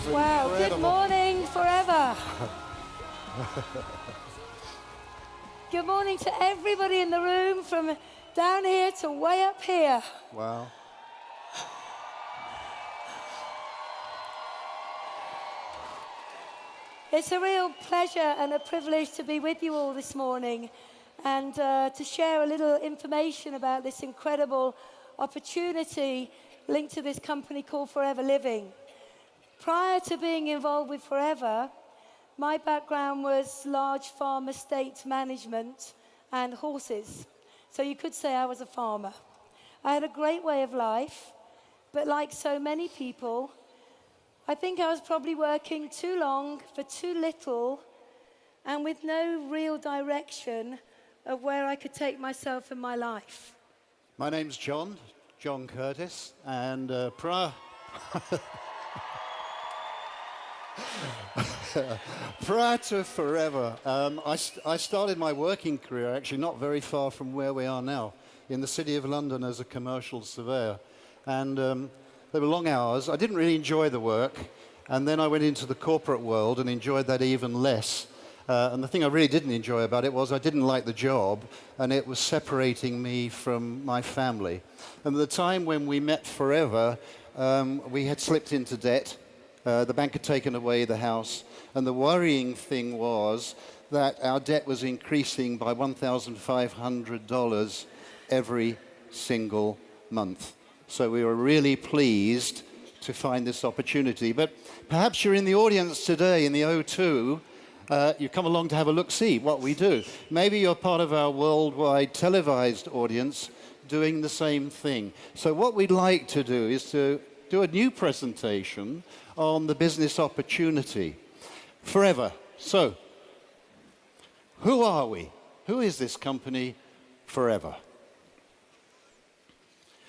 Wow, good morning forever. Good morning to everybody in the room, from down here to way up here. Wow. It's a real pleasure and a privilege to be with you all this morning and to share a little information about this incredible opportunity linked to this company called Forever Living. Prior to being involved with Forever, my background was large farm estate management and horses. So you could say I was a farmer. I had a great way of life, but like so many people, I think I was probably working too long for too little and with no real direction of where I could take myself and my life. My name's John Curtis, and prior to Forever, I started my working career actually not very far from where we are now, in the City of London as a commercial surveyor. And they were long hours. I didn't really enjoy the work, and then I went into the corporate world and enjoyed that even less. And the thing I really didn't enjoy about it was I didn't like the job, and it was separating me from my family. And at the time when we met Forever, we had slipped into debt. The bank had taken away the house, and the worrying thing was that our debt was increasing by $1,500 every single month. So we were really pleased to find this opportunity. But perhaps you're in the audience today in the O2. You come along to have a look-see what we do. Maybe you're part of our worldwide televised audience doing the same thing. So what we'd like to do is to do a new presentation on the business opportunity. Forever. So, who are we? Who is this company, Forever?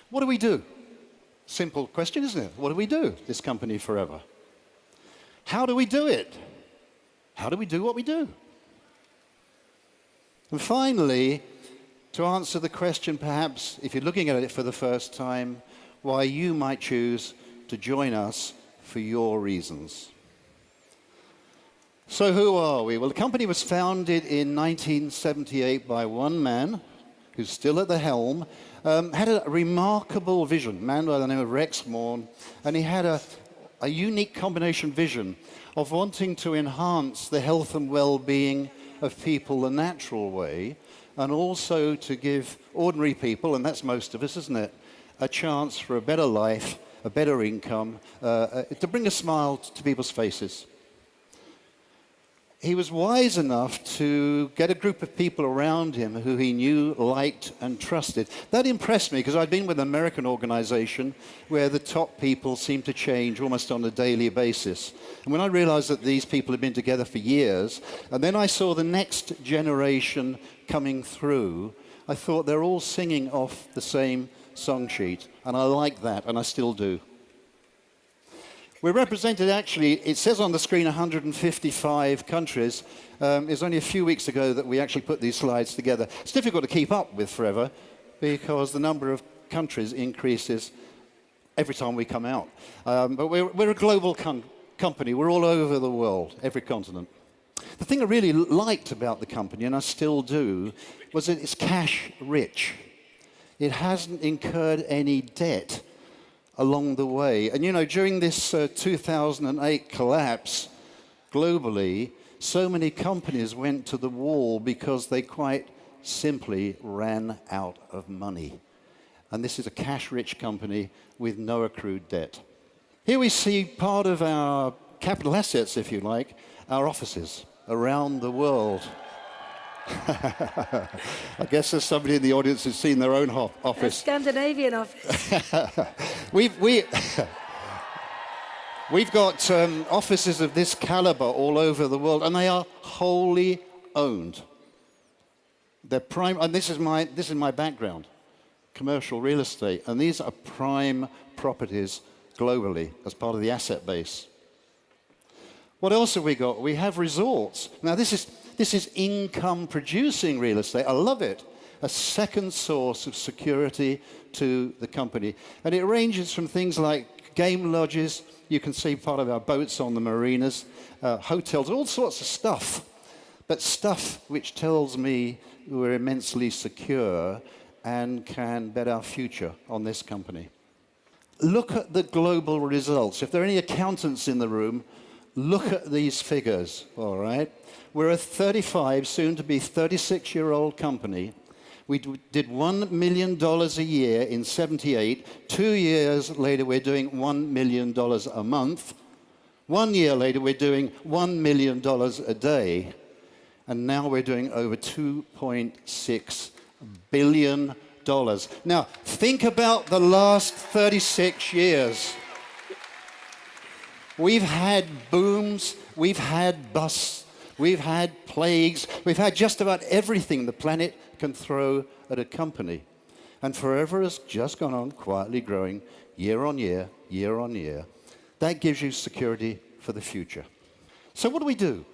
What do we do? Simple question, isn't it? What do we do, this company, Forever? How do we do it? How do we do what we do? And finally, to answer the question, perhaps, if you're looking at it for the first time, why you might choose to join us for your reasons. So who are we? Well, the company was founded in 1978 by one man who's still at the helm, had a remarkable vision, a man by the name of Rex Morn, and he had a unique combination vision of wanting to enhance the health and well-being of people the natural way, and also to give ordinary people, and that's most of us, isn't it, a chance for a better life, a better income, to bring a smile to people's faces. He was wise enough to get a group of people around him who he knew, liked, and trusted. That impressed me because I'd been with an American organization where the top people seemed to change almost on a daily basis. And when I realized that these people had been together for years, and then I saw the next generation coming through, I thought they're all singing off the same song sheet. And I like that, and I still do. We're represented, actually, it says on the screen 155 countries. It's only a few weeks ago that we actually put these slides together. It's difficult to keep up with Forever because the number of countries increases every time we come out. But we're a global company. We're all over the world, every continent. The thing I really liked about the company, and I still do, was that it's cash rich. It hasn't incurred any debt along the way. And you know, during this 2008 collapse globally, so many companies went to the wall because they quite simply ran out of money. And this is a cash-rich company with no accrued debt. Here we see part of our capital assets, if you like, our offices around the world. I guess there's somebody in the audience who's seen their own office. A Scandinavian office. We've got offices of this caliber all over the world, and they are wholly owned. They're prime, and this is my background, commercial real estate, and these are prime properties globally as part of the asset base. What else have we got? We have resorts. Now this is income-producing real estate. I love it. a second source of security to the company. And it ranges from things like game lodges, you can see part of our boats on the marinas, hotels, all sorts of stuff. But stuff which tells me we're immensely secure and can bet our future on this company. Look at the global results. If there are any accountants in the room, look at these figures, all right? We're a 35, soon to be 36-year-old company. We did $1 million a year in 78. 2 years later, we're doing $1 million a month. 1 year later, we're doing $1 million a day. And now we're doing over $2.6 billion. Now, think about the last 36 years. We've had booms, we've had busts, we've had plagues, we've had just about everything the planet can throw at a company. And Forever has just gone on quietly growing year on year, year on year. That gives you security for the future. So what do we do?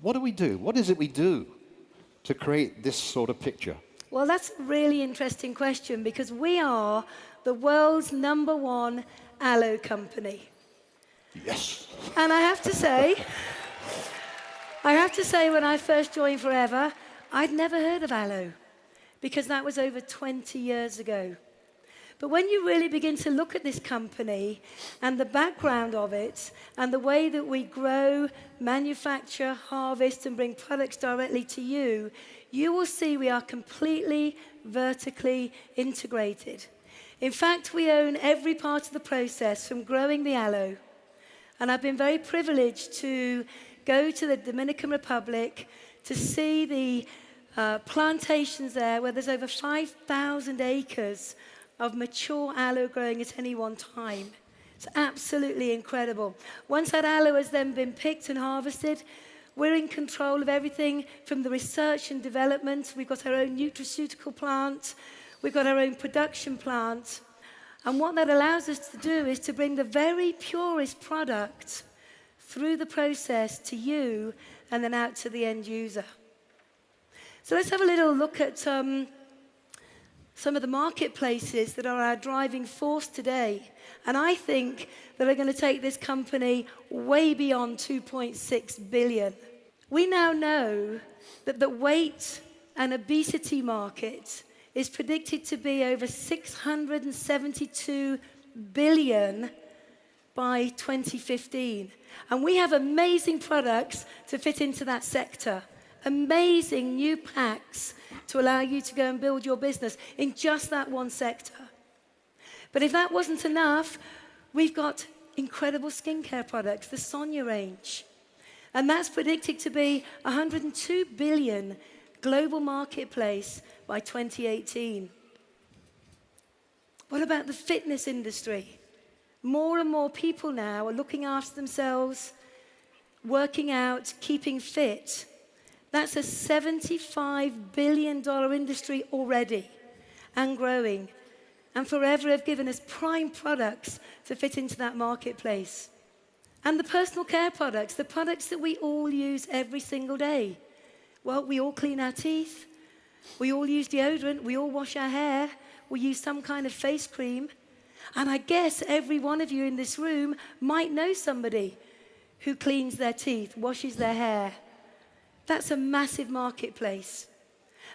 What do we do? What is it we do to create this sort of picture? Well, that's a really interesting question because we are the world's #1 aloe company. Yes. And I have to say, when I first joined Forever, I'd never heard of aloe because that was over 20 years ago. But when you really begin to look at this company and the background of it and the way that we grow, manufacture, harvest, and bring products directly to you, you will see we are completely vertically integrated. In fact, we own every part of the process from growing the aloe. And I've been very privileged to go to the Dominican Republic to see the plantations there where there's over 5,000 acres of mature aloe growing at any one time. It's absolutely incredible. Once that aloe has then been picked and harvested, we're in control of everything from the research and development. We've got our own nutraceutical plant. We've got our own production plant. And what that allows us to do is to bring the very purest product through the process to you and then out to the end user. So let's have a little look at some of the marketplaces that are our driving force today. And I think that are going to take this company way beyond 2.6 billion. We now know that the weight and obesity market is predicted to be over 672 billion by 2015. And we have amazing products to fit into that sector. Amazing new packs to allow you to go and build your business in just that one sector. But if that wasn't enough, we've got incredible skincare products, the Sonia range. And that's predicted to be 102 billion global marketplace by 2018. What about the fitness industry? More and more people now are looking after themselves, working out, keeping fit. That's a $75 billion industry already and growing. And Forever have given us prime products to fit into that marketplace. And the personal care products, the products that we all use every single day. Well, we all clean our teeth. We all use deodorant. We all wash our hair. We use some kind of face cream. And I guess every one of you in this room might know somebody who cleans their teeth, washes their hair. That's a massive marketplace.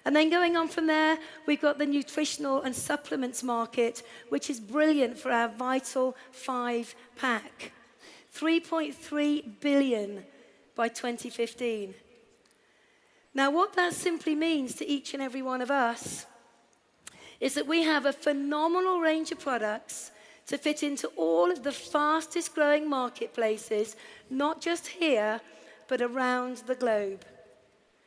And then going on from there, we've got the nutritional and supplements market, which is brilliant for our Vital 5 pack. 3.3 billion by 2015. Now, what that simply means to each and every one of us is that we have a phenomenal range of products to fit into all of the fastest growing marketplaces, not just here, but around the globe.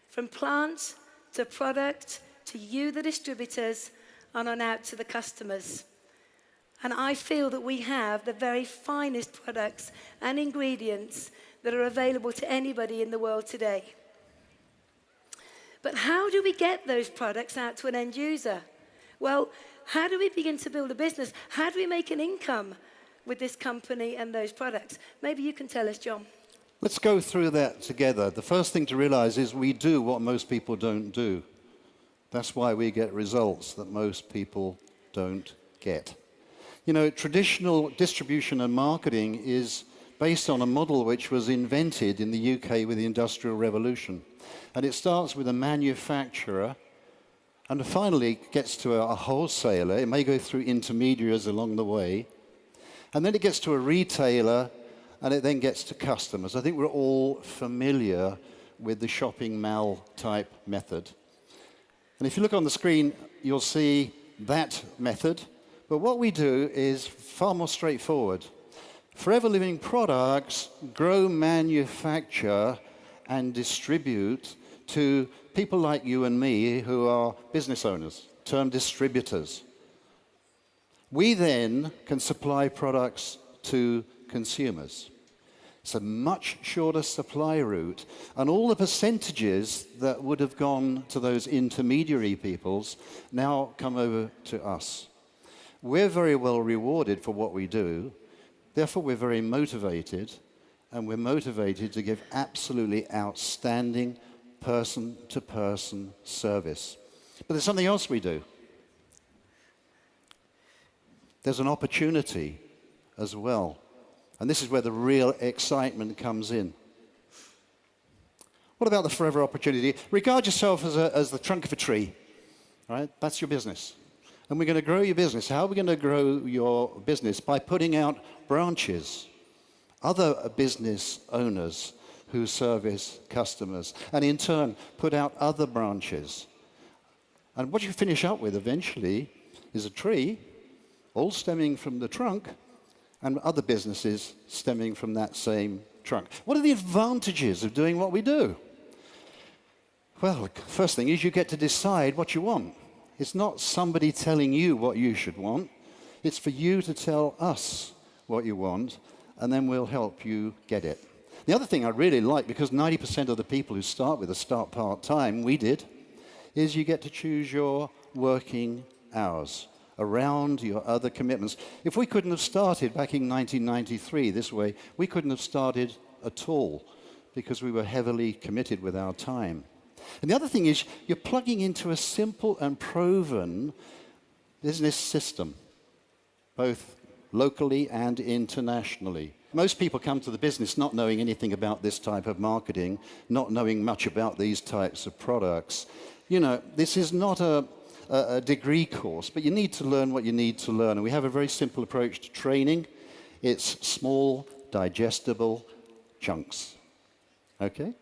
From plant to product to you, the distributors, and on out to the customers. And I feel that we have the very finest products and ingredients that are available to anybody in the world today. But how do we get those products out to an end user? Well, how do we begin to build a business? How do we make an income with this company and those products? Maybe you can tell us, John. Let's go through that together. The first thing to realize is we do what most people don't do. That's why we get results that most people don't get. You know, traditional distribution and marketing is based on a model which was invented in the UK with the Industrial Revolution. And it starts with a manufacturer and finally gets to a wholesaler. It may go through intermediaries along the way. And then it gets to a retailer, and it then gets to customers. I think we're all familiar with the shopping mall type method. And if you look on the screen, you'll see that method. But what we do is far more straightforward. Forever Living products grow, manufacture, and distribute to people like you and me who are business owners, termed distributors. We then can supply products to consumers. It's a much shorter supply route, and all the percentages that would have gone to those intermediary peoples now come over to us. We're very well rewarded for what we do, therefore we're very motivated, and we're motivated to give absolutely outstanding person-to-person service. But there's something else we do. There's an opportunity as well. And this is where the real excitement comes in. What about the forever opportunity? Regard yourself as the trunk of a tree, right? That's your business. And we're going to grow your business. How are we going to grow your business? By putting out branches, other business owners who service customers, and in turn put out other branches. And what you finish up with eventually is a tree, all stemming from the trunk, and other businesses stemming from that same trunk. What are the advantages of doing what we do? Well, first thing is you get to decide what you want. It's not somebody telling you what you should want. It's for you to tell us what you want, and then we'll help you get it. The other thing I really like, because 90% of the people who start with us start part-time, we did, is you get to choose your working hours around your other commitments. If we couldn't have started back in 1993 this way, we couldn't have started at all because we were heavily committed with our time. And the other thing is you're plugging into a simple and proven business system, both locally and internationally. Most people come to the business not knowing anything about this type of marketing, not knowing much about these types of products. You know, this is not a degree course, but you need to learn what you need to learn. And we have a very simple approach to training. It's small, digestible chunks. Okay?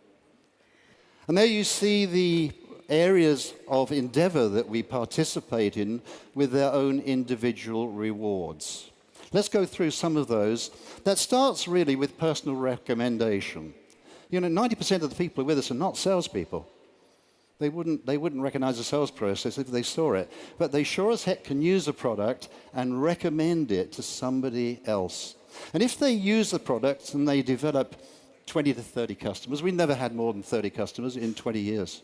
And there you see the areas of endeavor that we participate in with their own individual rewards. Let's go through some of those. That starts really with personal recommendation. You know, 90% of the people who are with us are not salespeople. They wouldn't recognize the sales process if they saw it. But they sure as heck can use a product and recommend it to somebody else. And if they use the product and they develop 20 to 30 customers, we never had more than 30 customers in 20 years.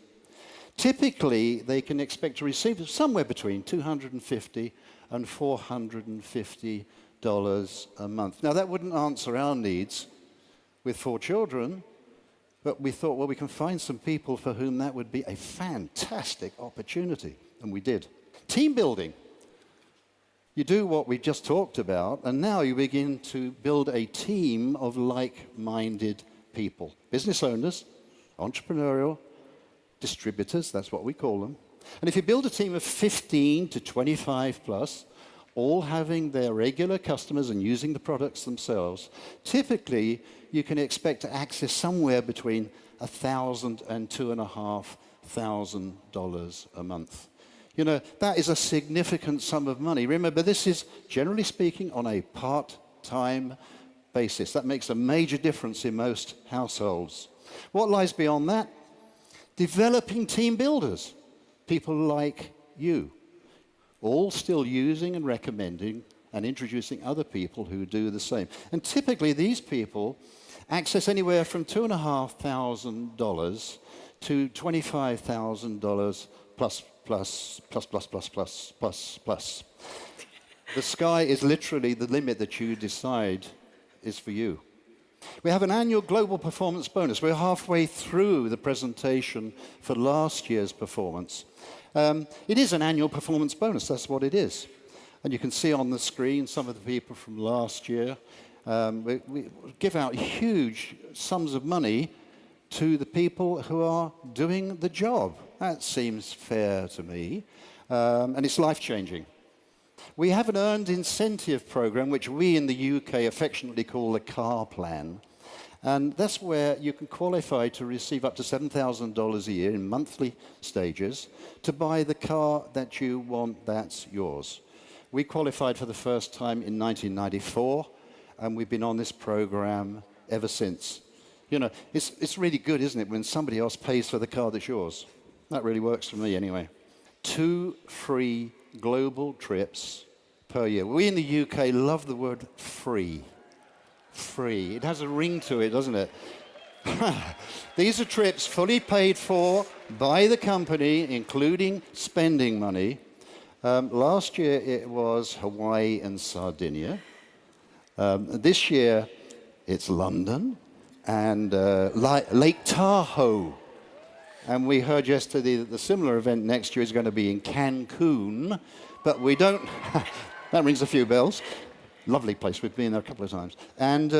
Typically, they can expect to receive somewhere between $250 and $450 a month. Now, that wouldn't answer our needs with 4 children, but we thought, well, we can find some people for whom that would be a fantastic opportunity, and we did. Team building. You do what we just talked about, and now you begin to build a team of like-minded people. Business owners, entrepreneurial, distributors, that's what we call them. And if you build a team of 15 to 25 plus, all having their regular customers and using the products themselves, typically you can expect to access somewhere between $1,000 and $2,500 a month. You know, that is a significant sum of money. Remember, this is, generally speaking, on a part-time basis. That makes a major difference in most households. What lies beyond that? Developing team builders, people like you, all still using and recommending and introducing other people who do the same. And typically, these people access anywhere from $2,500 to $25,000 plus. The sky is literally the limit that you decide is for you. We have an annual global performance bonus. We're halfway through the presentation for last year's performance. It is an annual performance bonus, that's what it is. And you can see on the screen some of the people from last year. We give out huge sums of money to the people who are doing the job. That seems fair to me, and it's life-changing. We have an earned incentive program, which we in the UK affectionately call the car plan. And that's where you can qualify to receive up to $7,000 a year in monthly stages to buy the car that you want that's yours. We qualified for the first time in 1994, and we've been on this program ever since. You know, it's really good, isn't it, when somebody else pays for the car that's yours? That really works for me anyway. 2 free global trips per year. We in the UK love the word free. Free. It has a ring to it, doesn't it? These are trips fully paid for by the company, including spending money. Last year it was Hawaii and Sardinia. This year it's London and Lake Tahoe. And we heard yesterday that the similar event next year is going to be in Cancun, but we don't... That rings a few bells. Lovely place. We've been there a couple of times. And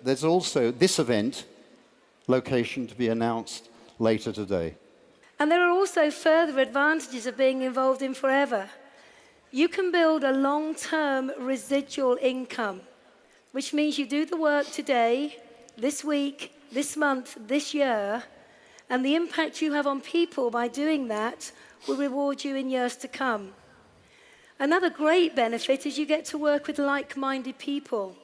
there's also this event, location to be announced later today. And there are also further advantages of being involved in Forever. You can build a long-term residual income, which means you do the work today, this week, this month, this year, and the impact you have on people by doing that will reward you in years to come. Another great benefit is you get to work with like-minded people.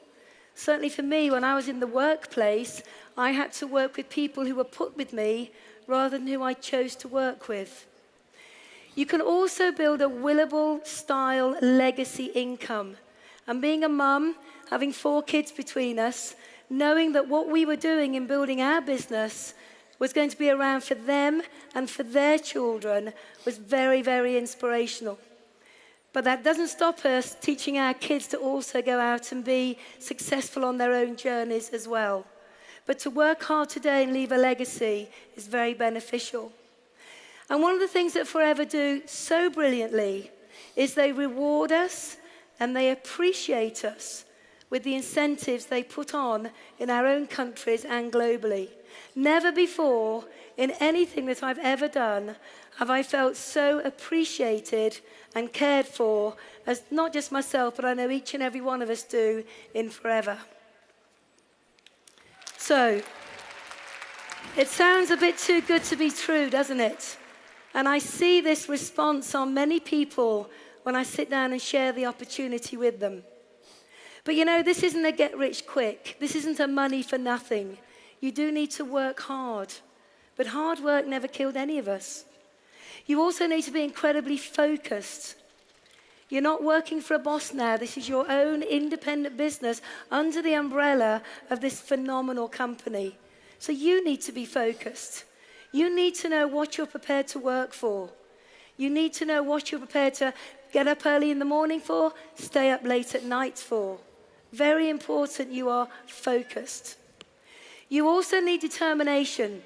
Certainly for me, when I was in the workplace, I had to work with people who were put with me rather than who I chose to work with. You can also build a Willable-style legacy income. And being a mum, having 4 kids between us, knowing that what we were doing in building our business was going to be around for them and for their children was very, very inspirational. But that doesn't stop us teaching our kids to also go out and be successful on their own journeys as well. But to work hard today and leave a legacy is very beneficial. And one of the things that Forever do so brilliantly is they reward us and they appreciate us with the incentives they put on in our own countries and globally. Never before in anything that I've ever done have I felt so appreciated and cared for as not just myself, but I know each and every one of us do in Forever. So, it sounds a bit too good to be true, doesn't it? And I see this response on many people when I sit down and share the opportunity with them. But you know, this isn't a get rich quick. This isn't a money for nothing. You do need to work hard. But hard work never killed any of us. You also need to be incredibly focused. You're not working for a boss now. This is your own independent business under the umbrella of this phenomenal company. So you need to be focused. You need to know what you're prepared to work for. You need to know what you're prepared to get up early in the morning for, stay up late at night for. Very important you are focused. You also need determination.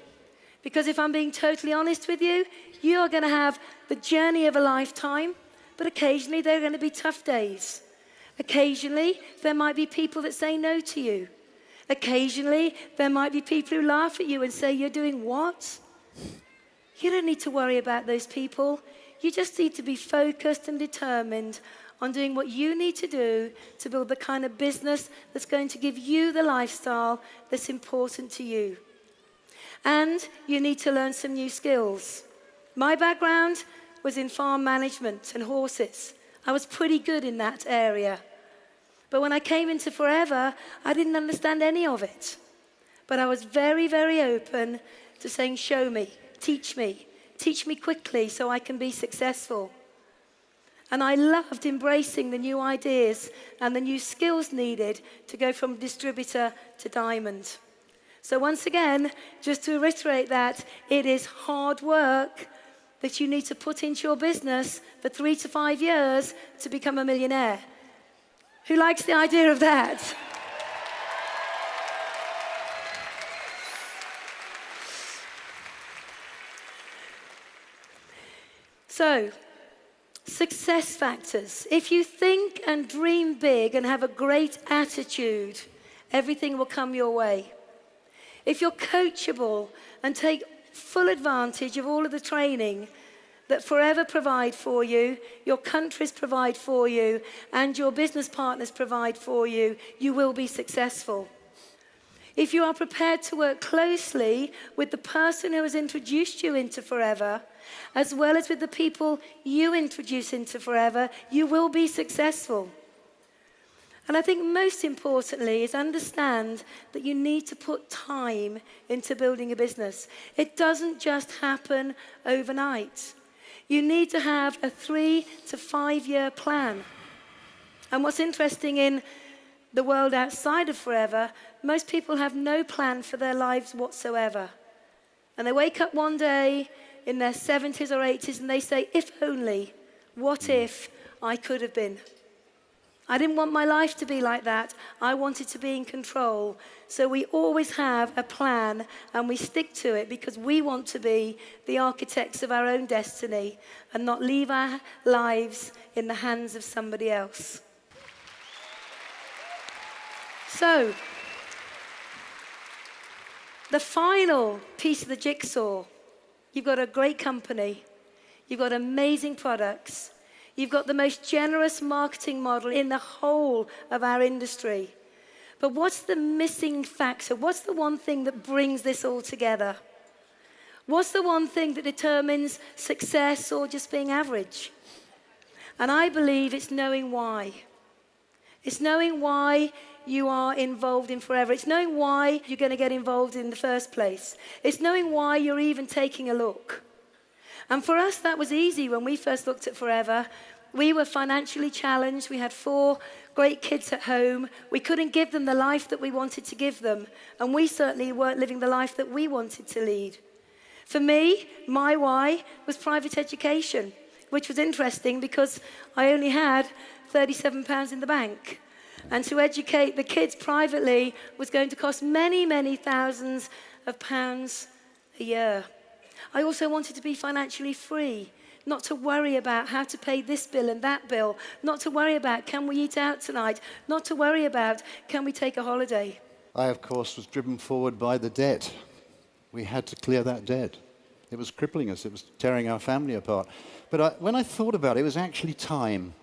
Because if I'm being totally honest with you, you are going to have the journey of a lifetime, but occasionally there are going to be tough days. Occasionally, there might be people that say no to you. Occasionally, there might be people who laugh at you and say, "You're doing what?" You don't need to worry about those people. You just need to be focused and determined on doing what you need to do to build the kind of business that's going to give you the lifestyle that's important to you. And you need to learn some new skills. My background was in farm management and horses. I was pretty good in that area. But when I came into Forever, I didn't understand any of it. But I was very, very open to saying, show me, teach me quickly so I can be successful. And I loved embracing the new ideas and the new skills needed to go from distributor to diamond. So once again, just to reiterate that, it is hard work that you need to put into your business for 3 to 5 years to become a millionaire. Who likes the idea of that? So, success factors. If you think and dream big and have a great attitude, everything will come your way. If you're coachable and take full advantage of all of the training that Forever provide for you, your countries provide for you, and your business partners provide for you, you will be successful. If you are prepared to work closely with the person who has introduced you into Forever, as well as with the people you introduce into Forever, you will be successful. And I think most importantly is understand that you need to put time into building a business. It doesn't just happen overnight. You need to have a 3 to 5 year plan. And what's interesting in the world outside of Forever, most people have no plan for their lives whatsoever. And they wake up one day in their 70s or 80s and they say, if only, what if I could have been? I didn't want my life to be like that. I wanted to be in control. So we always have a plan and we stick to it because we want to be the architects of our own destiny and not leave our lives in the hands of somebody else. So, the final piece of the jigsaw, you've got a great company, you've got amazing products, you've got the most generous marketing model in the whole of our industry. But what's the missing factor? What's the one thing that brings this all together? What's the one thing that determines success or just being average? And I believe it's knowing why. It's knowing why you are involved in Forever. It's knowing why you're going to get involved in the first place. It's knowing why you're even taking a look. And for us, that was easy when we first looked at Forever. We were financially challenged. We had 4 great kids at home. We couldn't give them the life that we wanted to give them. And we certainly weren't living the life that we wanted to lead. For me, my why was private education, which was interesting because I only had £37 in the bank. And to educate the kids privately was going to cost many, many thousands of pounds a year. I also wanted to be financially free, not to worry about how to pay this bill and that bill, not to worry about can we eat out tonight, not to worry about can we take a holiday. I, of course, was driven forward by the debt. We had to clear that debt. It was crippling us. It was tearing our family apart. But when I thought about it, it was actually time.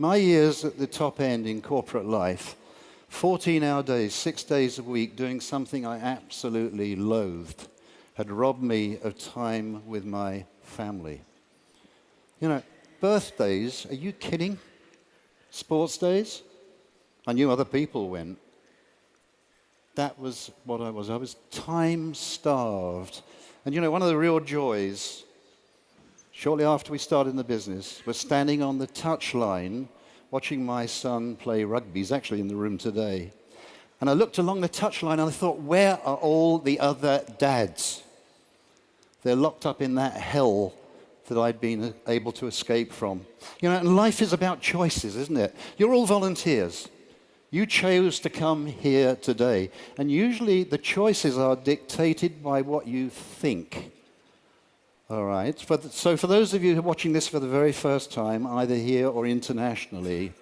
My years at the top end in corporate life, 14-hour days, 6 days a week, doing something I absolutely loathed, had robbed me of time with my family. You know, birthdays, are you kidding? Sports days? I knew other people went. That was what I was. I was time-starved. And you know, one of the real joys, shortly after we started in the business, was standing on the touchline watching my son play rugby. He's actually in the room today. And I looked along the touchline and I thought, where are all the other dads? They're locked up in that hell that I'd been able to escape from. You know, and life is about choices, isn't it? You're all volunteers. You chose to come here today. And usually the choices are dictated by what you think. All right. So for those of you who are watching this for the very first time, either here or internationally,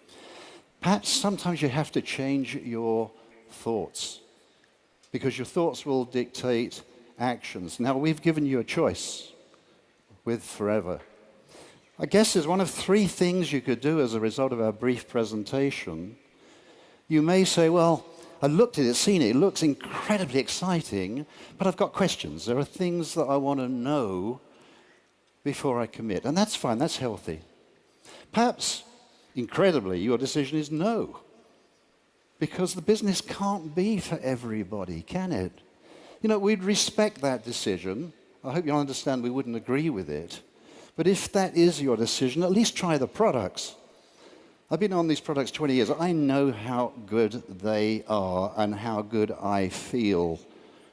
perhaps sometimes you have to change your thoughts because your thoughts will dictate actions. Now, we've given you a choice with Forever. I guess there's one of 3 things you could do as a result of our brief presentation. You may say, well, I looked at it, seen it, it looks incredibly exciting, but I've got questions. There are things that I want to know before I commit. And that's fine, that's healthy. Perhaps, incredibly, your decision is no. Because the business can't be for everybody, can it? You know, we'd respect that decision. I hope you'll understand we wouldn't agree with it. But if that is your decision, at least try the products. I've been on these products 20 years. I know how good they are and how good I feel.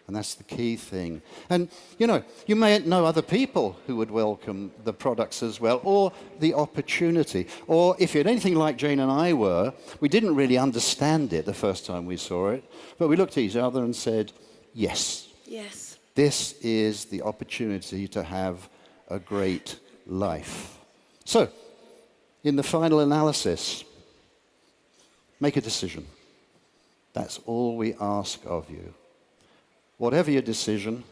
And that's the key thing. And, you know, you may know other people who would welcome the products as well, or the opportunity. Or if you're anything like Jayne and I were, we didn't really understand it the first time we saw it, but we looked at each other and said, yes. Yes. This is the opportunity to have a great life. So, in the final analysis, make a decision. That's all we ask of you. Whatever your decision,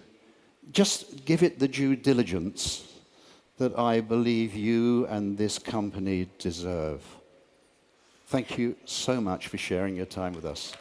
just give it the due diligence that I believe you and this company deserve. Thank you so much for sharing your time with us.